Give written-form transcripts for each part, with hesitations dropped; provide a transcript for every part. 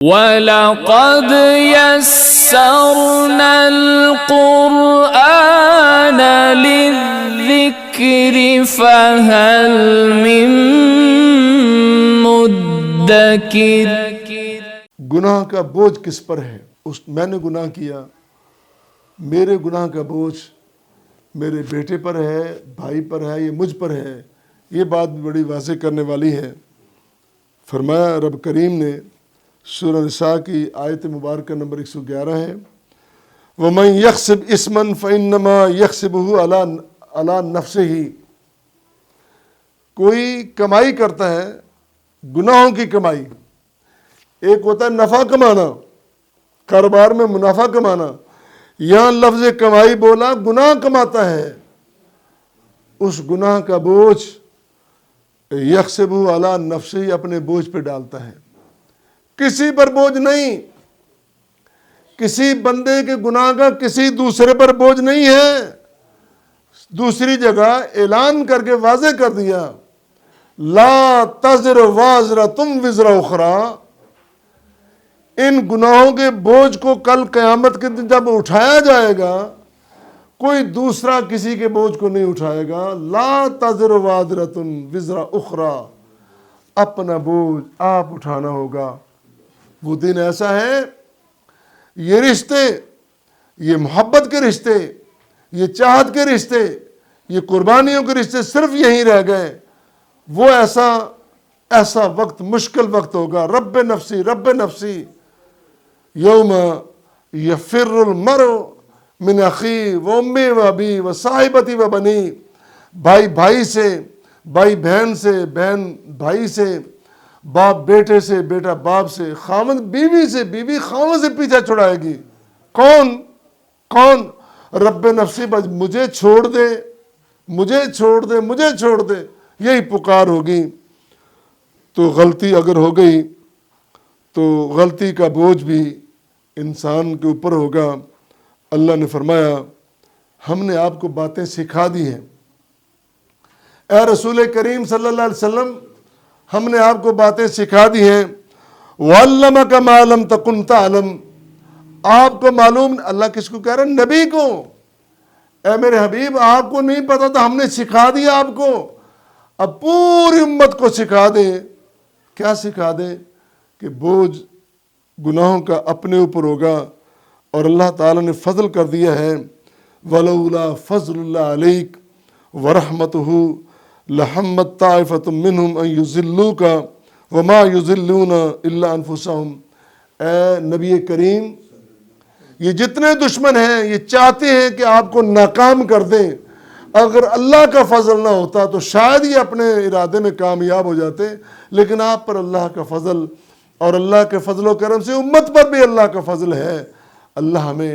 وَلَقَدْ يَسَّرْنَا الْقُرْآنَ لِلذِّكْرِ فَهَلْ مِن مُدَّكِرٍ۔ گناہ کا بوجھ کس پر ہے؟ میں نے گناہ کیا، میرے گناہ کا بوجھ میرے بیٹے پر ہے، بھائی پر ہے، یہ مجھ پر ہے۔ یہ بات بھی بڑی واضح کرنے والی ہے۔ فرمایا رب کریم نے سورہ نساء کی آیت مبارکہ نمبر 111 ہے، وَمَنْ يَكْسِبْ إِثْمًا فَإِنَّمَا يَكْسِبُهُ عَلَى نَفْسِهِ۔ کوئی کمائی کرتا ہے، گناہوں کی کمائی، ایک ہوتا ہے نفع کمانا، کاروبار میں منافع کمانا، یہاں لفظ کمائی بولا، گناہ کماتا ہے، اس گناہ کا بوجھ یکسبہ علی نفسہ، اپنے بوجھ پہ ڈالتا ہے، کسی پر بوجھ نہیں۔ کسی بندے کے گناہ کا کسی دوسرے پر بوجھ نہیں ہے۔ دوسری جگہ اعلان کر کے واضح کر دیا، لا تزر وازرۃ وزر اخری۔ ان گناہوں کے بوجھ کو کل قیامت کے دن جب اٹھایا جائے گا، کوئی دوسرا کسی کے بوجھ کو نہیں اٹھائے گا۔ لا تزر وازرۃ وزر اخری، اپنا بوجھ آپ اٹھانا ہوگا۔ وہ دن ایسا ہے، یہ رشتے، یہ محبت کے رشتے، یہ چاہت کے رشتے، یہ قربانیوں کے رشتے صرف یہیں رہ گئے۔ وہ ایسا وقت، مشکل وقت ہوگا۔ رب نفسی رب نفسی، یوم یفر المرء من اخیہ و امی و ابی و صاحبتی و بنی۔ بھائی بھائی سے، بھائی بہن سے، بہن بھائی سے، باپ بیٹے سے، بیٹا باپ سے، خاوند بیوی سے، بیوی خاوند سے پیچھا چھڑائے گی۔ کون؟ رب نفسی، بس مجھے چھوڑ دے، مجھے چھوڑ دے، مجھے چھوڑ دے، یہی پکار ہوگی۔ تو غلطی اگر ہو گئی تو غلطی کا بوجھ بھی انسان کے اوپر ہوگا۔ اللہ نے فرمایا ہم نے آپ کو باتیں سکھا دی ہیں، اے رسول کریم صلی اللہ علیہ وسلم، ہم نے آپ کو باتیں سکھا دی ہیں۔ وَعَلَّمَكَ مَا لَمْ تَكُنْ تَعْلَمْ، آپ کو معلوم، اللہ کس کو کہہ رہا ہے؟ نبی کو۔ اے میرے حبیب، آپ کو نہیں پتا تھا، ہم نے سکھا دیا آپ کو، اب پوری امت کو سکھا دیں۔ کیا سکھا دیں؟ کہ بوجھ گناہوں کا اپنے اوپر ہوگا، اور اللہ تعالیٰ نے فضل کر دیا ہے، وَلَوْلَا فَضْلُ اللَّهِ عَلَيْكَ وَرَحْمَتُهُ لَحَمَّتْ طَائِفَةٌ مِّنْهُمْ أَن يُضِلُّوكَ وَمَا يُضِلُّونَ إِلَّا أَنفُسَهُمْ۔ اے نبی کریم، یہ جتنے دشمن ہیں یہ چاہتے ہیں کہ آپ کو ناکام کر دیں۔ اگر اللہ کا فضل نہ ہوتا تو شاید یہ اپنے ارادے میں کامیاب ہو جاتے، لیکن آپ پر اللہ کا فضل، اور اللہ کے فضل و کرم سے امت پر بھی اللہ کا فضل ہے۔ اللہ ہمیں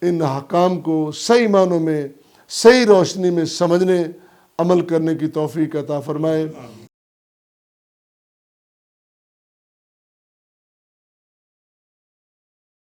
ان احکام کو صحیح معنوں میں، صحیح روشنی میں سمجھنے، عمل کرنے کی توفیق عطا فرمائے۔